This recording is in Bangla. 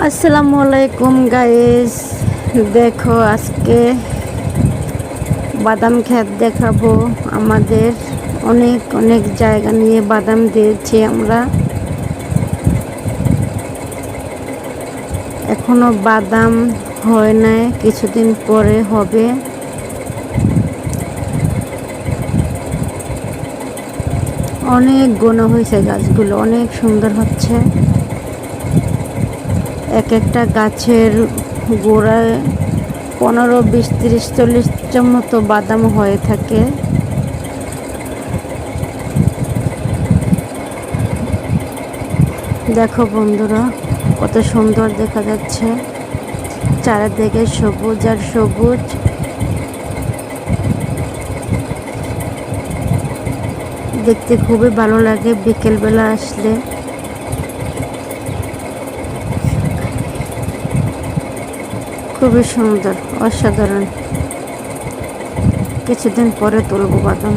আসসালামু আলাইকুম গাইস, দেখো আজকে বাদাম ক্ষেত দেখাবো। আমাদের অনেক অনেক জায়গা নিয়ে বাদাম দিয়েছি আমরা। এখনো বাদাম হয় নাই, কিছুদিন পরে হবে। অনেক ঘন হয়েছে গাছগুলো, অনেক সুন্দর হচ্ছে। এক একটা গাছের গোড়ায় 15, 20, 30, 40টার মতো বাদাম হয়ে থাকে। দেখো বন্ধুরা, কত সুন্দর দেখা যাচ্ছে, চারিদিকে সবুজ আর সবুজ। দেখতে খুবই ভালো লাগে বিকেলবেলা আসলে। খুবই সুন্দর, অসাধারণ। কিছুদিন পরে তুলবো বাদাম।